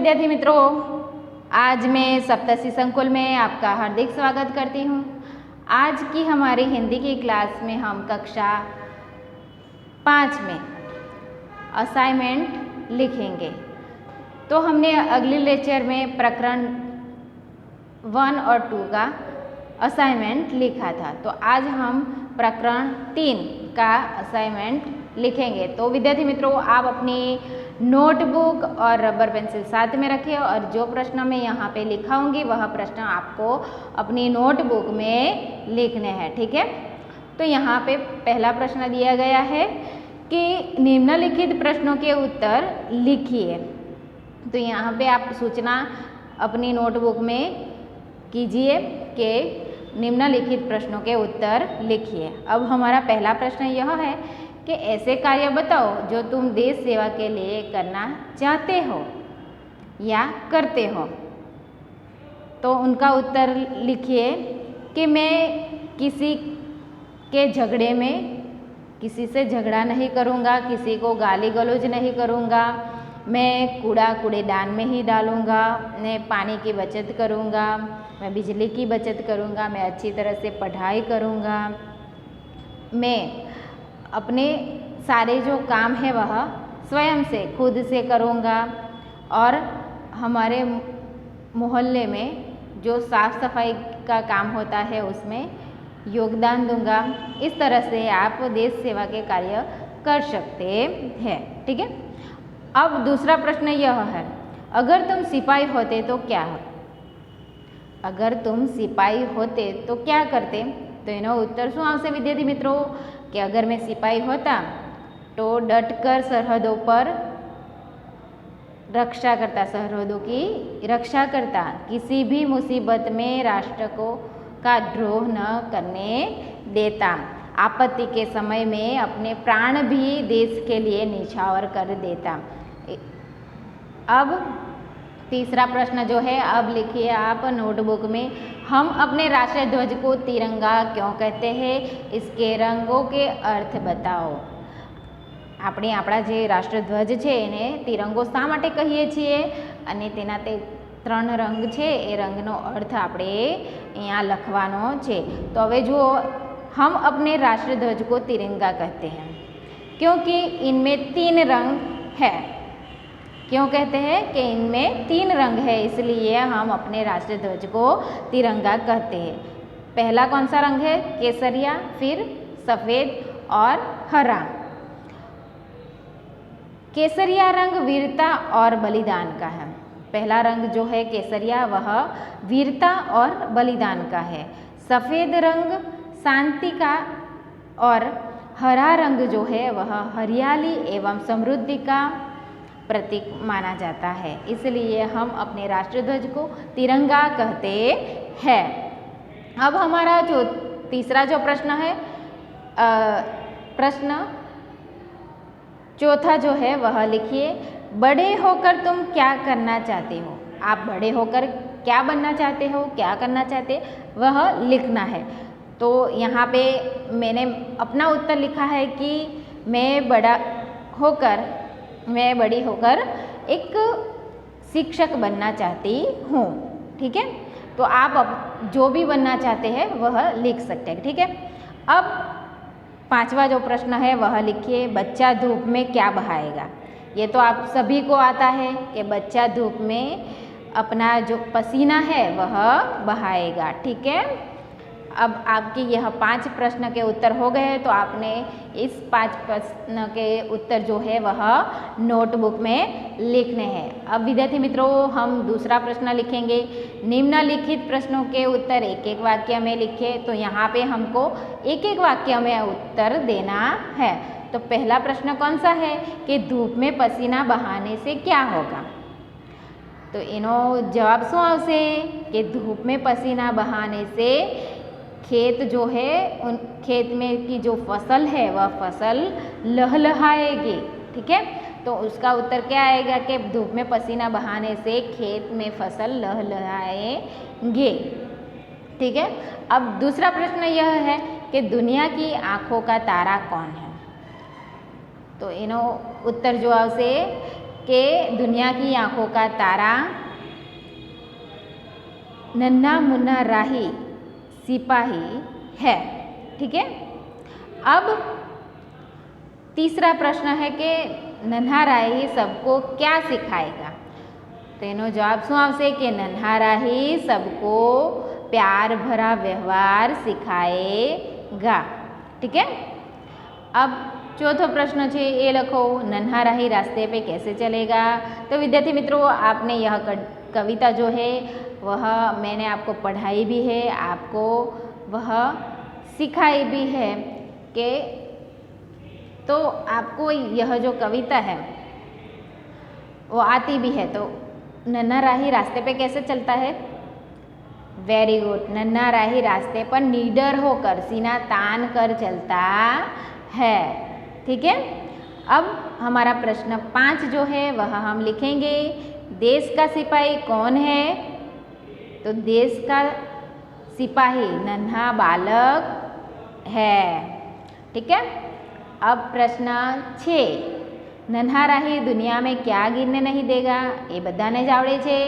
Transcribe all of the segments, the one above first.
विद्यार्थी मित्रों, आज मैं सप्तशी संकुल में आपका हार्दिक स्वागत करती हूँ। आज की हमारी हिंदी की क्लास में हम कक्षा 5 में असाइनमेंट लिखेंगे। तो हमने अगले लेक्चर में प्रकरण 1 और 2 का असाइनमेंट लिखा था, तो आज हम प्रकरण 3 का असाइनमेंट लिखेंगे। तो विद्यार्थी मित्रों, आप अपनी नोटबुक और रबर पेंसिल साथ में रखें और जो प्रश्न मैं यहाँ पे लिखाऊंगी वह प्रश्न आपको अपनी नोटबुक में लिखने हैं, ठीक है। तो यहाँ पे पहला प्रश्न दिया गया है कि निम्नलिखित प्रश्नों के उत्तर लिखिए। तो यहाँ पे आप सूचना अपनी नोटबुक में कीजिए कि निम्नलिखित प्रश्नों के उत्तर लिखिए। अब हमारा पहला प्रश्न यह है कि ऐसे कार्य बताओ जो तुम देश सेवा के लिए करना चाहते हो या करते हो। तो उनका उत्तर लिखिए कि मैं किसी के झगड़े में किसी से झगड़ा नहीं करूँगा, किसी को गाली गलौज नहीं करूँगा, मैं कूड़ा कूड़ेदान में ही डालूँगा, मैं पानी की बचत करूँगा, मैं बिजली की बचत करूँगा, मैं अच्छी तरह से पढ़ाई करूँगा, मैं अपने सारे जो काम है वह स्वयं से खुद से करूँगा और हमारे मोहल्ले में जो साफ़ सफाई का काम होता है उसमें योगदान दूंगा। इस तरह से आप देश सेवा के कार्य कर सकते हैं, ठीक है। अब दूसरा प्रश्न यह है, अगर तुम सिपाही होते तो क्या? अगर तुम सिपाही होते तो क्या करते? तो एनो उत्तर શું આવશે विद्यार्थी मित्रों कि अगर मैं सिपाही होता तो डटकर सरहदों पर रक्षा करता, सरहदों की रक्षा करता, किसी भी मुसीबत में राष्ट्र को का द्रोह न करने देता, आपत्ति के समय में अपने प्राण भी देश के लिए न्यौछावर कर देता। अब तीसरा प्रश्न जो है, अब लिखिए आप नोटबुक में, हम अपने राष्ट्रीय ध्वज को तिरंगा क्यों कहते हैं, इसके रंगों के अर्थ बताओ। આપણે આપણા જે રાષ્ટ્રધ્વજ છે એને તિરંગો શા માટે કહીએ છીએ અને તેના તે 3 રંગ છે એ રંગનો अर्थ આપણે અહીંયા લખવાનો છે। તો હવે જુઓ, हम अपने राष्ट्रध्वज को तिरंगा कहते हैं क्योंकि इनमें 3 रंग है। क्यों कहते हैं कि इनमें 3 रंग है, इसलिए हम अपने राष्ट्रीय ध्वज को तिरंगा कहते हैं। पहला कौन सा रंग है? केसरिया, फिर सफ़ेद और हरा। केसरिया रंग वीरता और बलिदान का है। पहला रंग जो है केसरिया वह वीरता और बलिदान का है। सफ़ेद रंग शांति का और हरा रंग जो है वह हरियाली एवं समृद्धि का प्रतीक माना जाता है, इसलिए हम अपने राष्ट्रध्वज को तिरंगा कहते हैं। अब हमारा जो तीसरा जो प्रश्न है, प्रश्न चौथा जो है वह लिखिए, बड़े होकर तुम क्या करना चाहते हो। आप बड़े होकर क्या बनना चाहते हो, क्या करना चाहते, वह लिखना है। तो यहाँ पे मैंने अपना उत्तर लिखा है कि मैं बड़ी होकर एक शिक्षक बनना चाहती हूँ, ठीक है। तो आप अब जो भी बनना चाहते हैं वह लिख सकते हैं, ठीक है। अब पांचवा जो प्रश्न है वह लिखिए, बच्चा धूप में क्या बहाएगा। ये तो आप सभी को आता है कि बच्चा धूप में अपना जो पसीना है वह बहाएगा, ठीक है। अब आपके यह 5 प्रश्न के उत्तर हो गए हैं, तो आपने इस 5 प्रश्न के उत्तर जो है वह नोटबुक में लिखने हैं। अब विद्यार्थी मित्रों, हम दूसरा प्रश्न लिखेंगे। निम्नलिखित प्रश्नों के उत्तर एक एक वाक्य में लिखें। तो यहाँ पे हमको एक एक वाक्य में उत्तर देना है। तो पहला प्रश्न कौन सा है कि धूप में पसीना बहाने से क्या होगा। तो एनो जवाब શું આવશે कि धूप में पसीना बहाने से खेत जो है, उन खेत में की जो फसल है वह फसल लहलहाएगी, ठीक है। तो उसका उत्तर क्या आएगा कि धूप में पसीना बहाने से खेत में फसल लहलहाएंगे, ठीक है। अब दूसरा प्रश्न यह है कि दुनिया की आँखों का तारा कौन है। तो एनो उत्तर जो आवशे कि दुनिया की आंखों का तारा नन्हा मुन्ना राही सिपाही है। ठीक है। अब तीसरा प्रश्न है कि नन्हा राही सबको क्या सिखाएगा? तो एनो जवाब શું આવશે કે નન્હા રાહી सबको प्यार भरा व्यवहार सिखाएगा। ठीक है। अब चौथा प्रश्न है ये लखो, नन्हा राही रास्ते पे कैसे चलेगा? तो विद्यार्थी मित्रों, आपने यह कविता जो है वह मैंने आपको पढ़ाई भी है, आपको वह सिखाई भी है कि तो आपको यह जो कविता है वो आती भी है। तो नन्हा राही रास्ते पे कैसे चलता है? Very good. नन्हा राही रास्ते पर निडर होकर सीना तान कर चलता है। ठीक है। अब हमारा प्रश्न 5 जो है वह हम लिखेंगे, देश का सिपाही कौन है? तो देश का सिपाही नन्हा बालक है। ठीक है। अब प्रश्न 6, नन्हा राही दुनिया में क्या गिरने नहीं देगा? ये बधाने ज आवड़े छे।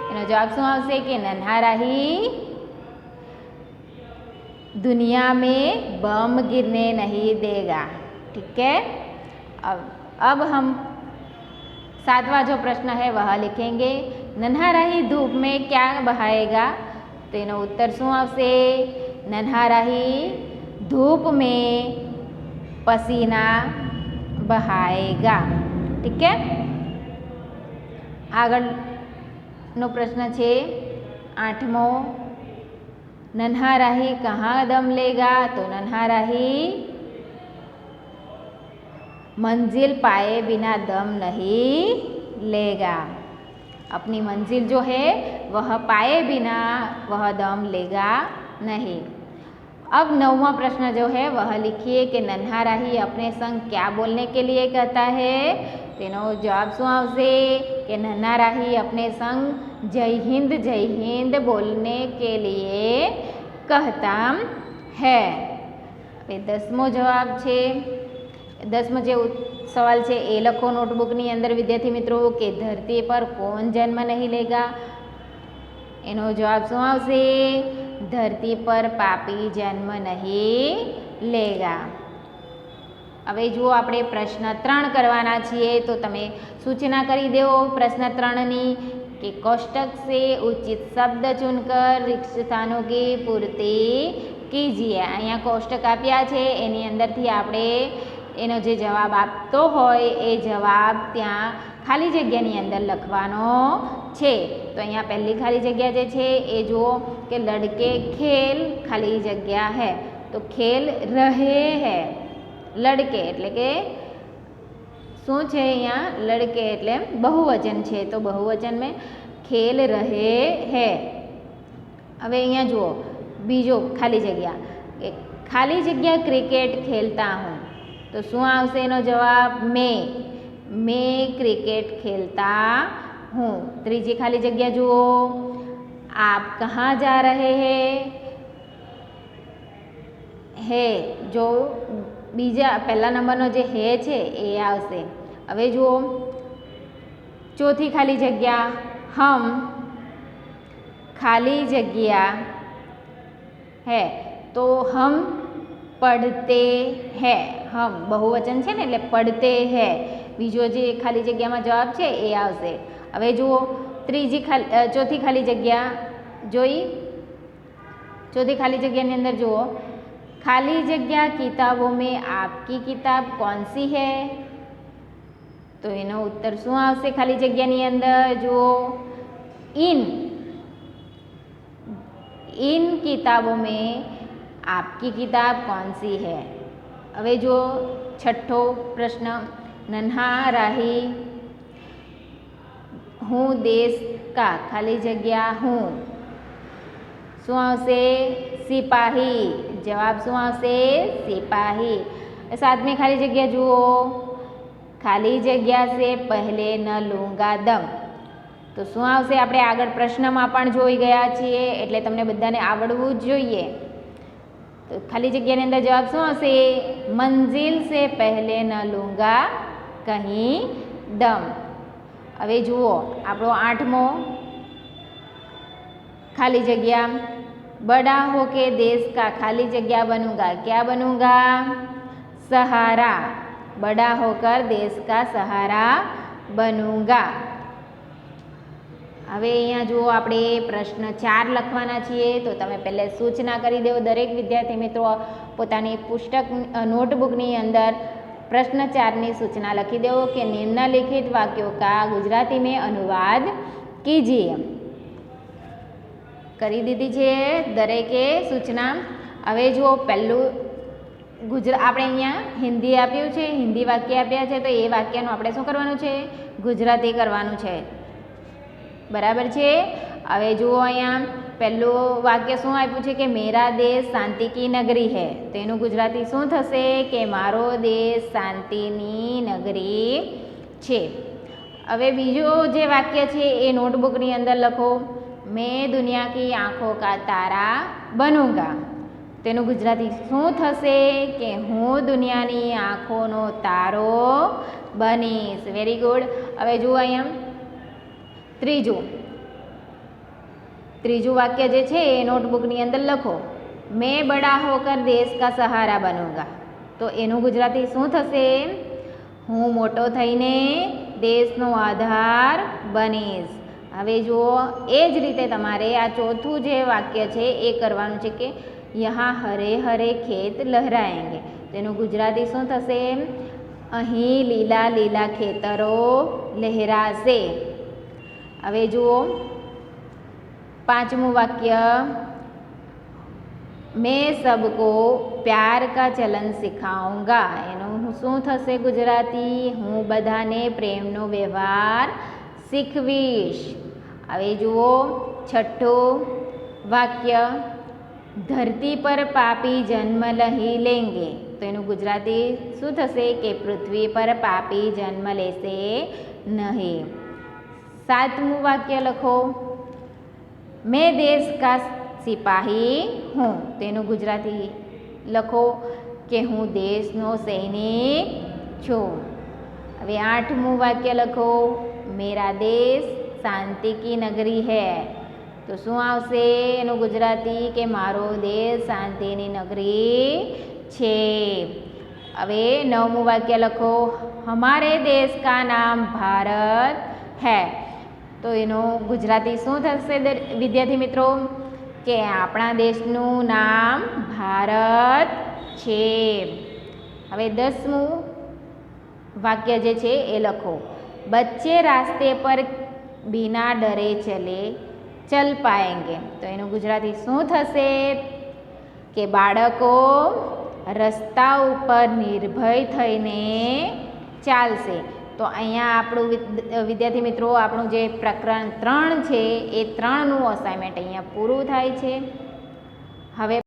एनो जवाब શું આવશે કે नन्हा राही दुनिया में बम गिरने नहीं देगा। ठीक है। अब हम 7वां जो प्रश्न है वह लिखेंगे, नन्हा राही धूप में क्या बहाएगा? तो एनो उत्तर શું આવશે? नन्हा राही धूप में पसीना बहाएगा। ठीक है। આગળનો પ્રશ્ન છે 8મો, नन्हा राही कहाँ दम लेगा? तो नन्हा राही मंजिल पाए बिना दम नहीं लेगा। अपनी मंजिल जो है वह पाए बिना वह दम लेगा नहीं। अब 9वां प्रश्न जो है वह लिखिए कि नन्हा राही अपने संग क्या बोलने के लिए कहता है? तेनो जवाब શું આવશે कि नन्हा राही अपने संग जय हिंद बोलने के लिए कहता है। 10मो जवाब છે, 10મો જે सवाल છે એ લખો નોટબુકની અંદર વિદ્યાર્થી મિત્રો કે ધરતી पर कौन जन्म नहीं लेगा? એનો જવાબ શું આવશે? धरती पर पापी जन्म नहीं लेगा। હવે જુઓ આપણે પ્રશ્ન 3 કરવાના છીએ, તો તમે સૂચના કરી દેવો પ્રશ્ન 3ની कि कोष्टक से उचित शब्द चुनकर रिक्त स्थानों की पूर्ति कीजिए। અહીંયા કોષ્ટક આપ્યા છે, એની અંદરથી આપણે એનો જે જવાબ આપતો હોય એ જવાબ ત્યાં ખાલી જગ્યાની અંદર લખવાનો છે। તો અહીંયા પહેલી ખાલી જગ્યા જે છે એ જુઓ કે લડકે ખેલ ખાલી જગ્યા है, તો ખેલ રહે है। લડકે એટલે કે શું છે? અહીંયા લડકે એટલે બહુવચન છે, તો બહુવચન में ખેલ રહે है। હવે અહીંયા જુઓ બીજો ખાલી જગ્યા, ખાલી જગ્યા ક્રિકેટ ખેલતા હું, તો શું આવશે એનો જવાબ? मैं क्रिकेट खेलता हूँ। ત્રીજી ખાલી જગ્યા જુઓ, आप कहाँ जा रहे हैं? है जो બીજા પહેલા નંબરનો જે હે છે એ આવશે। હવે જુઓ ચોથી ખાલી જગ્યા, हम खाली जगह है, तो हम पढ़ते हैं। हम बहुवचन છે ને એટલે पढ़ते हैं। બીજો જે ખાલી જગ્યામાં જવાબ છે એ આવશે। હવે જુઓ ચોથી ખાલી જગ્યા જોઈ, ચોથી ખાલી જગ્યાની અંદર જુઓ, खाली जगह किताबों में आपकी किताब कौन सी है? तो એનો ઉત્તર શું આવશે ખાલી જગ્યાની અંદર? જુઓ इन किताबों में आपकी किताब कौन सी है? હવે જો છઠ્ઠો પ્રશ્ન, नन्हा राही हूँ देश का खाली जगह हूँ, શું આવશે? सिपाही। जवाब શું આવશે? सिपाही। 7મી ખાલી જગ્યા જુઓ, खाली जगह से पहले न लूँगा दम, तो શું આવશે? આપણે આગળ પ્રશ્નમાં પણ જોઈ ગયા છીએ એટલે તમને બધાને આવડવું જ જોઈએ। તો ખાલી જગ્યાની અંદર જવાબ શું આવશે? मंजिल से पहले न लूँगा कहीं दम। હવે જુઓ આપણો 8મો खाली जगह, बड़ा होके देश का खाली जगह बनूंगा, क्या बनूंगा? सहारा, बड़ा होकर देश का सहारा बनूंगा। હવે અહીંયા જુઓ આપણે પ્રશ્ન 4 લખવાના છીએ, તો તમે પહેલે સૂચના કરી દેવો। દરેક વિદ્યાર્થી મિત્રો પોતાની પુસ્તક નોટબુકની અંદર प्रश्न 4ની સૂચના લખી દેવો કે निम्नलिखित वाक्यों का गुजराती में अनुवाद कीजिए। કરી દીધી છે દરેકે સૂચના। હવે જુઓ પહેલું આપણે અહીંયા હિન્દી આપ્યું છે, હિન્દી વાક્ય આપ્યા છે, તો એ વાક્યનું આપણે શું કરવાનું છે? ગુજરાતી કરવાનું છે, બરાબર છે। હવે જુઓ અહીંયા પહેલું વાક્ય શું આપ્યું છે કે મેરા દેશ શાંતિ કી નગરી હૈ, તો એનું ગુજરાતી શું થશે કે મારો દેશ શાંતિની નગરી છે। હવે બીજું જે વાક્ય છે એ નોટબુકની અંદર લખો, मैं दुनिया की आँखों का तारा बनूंगा, तेनु गुजराती शू थशे के हूँ दुनियानी आँखोनो तारो बनीश। Very good. हवे जुओ अहींया त्रीजू वाक्य जे छे ए नोटबुकनी अंदर लखो, मैं बड़ा होकर देश का सहारा बनूंगा, तो एनु गुजराती शू थशे? हूँ मोटो थईने देशनो आधार बनीश। હવે જુઓ એ જ રીતે તમારે આ ચોથું જે વાક્ય છે એ કરવાનું છે કે યહાં હરે હરે ખેત લહેરાએંગે, તેનું ગુજરાતી શું થશે? અહીં લીલા લીલા ખેતરો લહેરાશે। હવે જુઓ 5મું વાક્ય, मैं सबको प्यार का चलन सिखाऊंगा, એનું શું થશે ગુજરાતી? હું બધાને પ્રેમનો વ્યવહાર શીખવીશ। હવે જુઓ 6ઠું વાક્ય, ધરતી પર પાપી જન્મ લઈ લેંગે, તો એનું ગુજરાતી શું થશે કે પૃથ્વી પર પાપી જન્મ લેશે નહીં। 7મું વાક્ય લખો, मैं देश का सिपाही हूँ, तो एનું ગુજરાતી લખો કે હું દેશનો સૈનિક છું। હવે 8મું વાક્ય લખો, मेरा देश शांति की नगरी है, तो शू आवशे एनु गुजराती के मारो देश शांतिनी नगरी छे। हवे 9मुं वाक्य लखो, हमारे देश का नाम भारत है, तो एनु गुजराती शू थशे विद्यार्थी मित्रों के आपणा देशनुं नाम भारत छे। हवे 10मुं वाक्य जे छे ए लखो, बच्चे रास्ते पर बिना डरे चल पाएंगे, तो एनु गुजराती शू थशे के बाळको रस्ता उपर निर्भय थईने चालशे। तो अहींया आपणुं विद्यार्थी मित्रों आपणुं जे प्रकरण 3 छे ए 3નું असाइनमेंट अहींया पूरुं थाय छे। हवे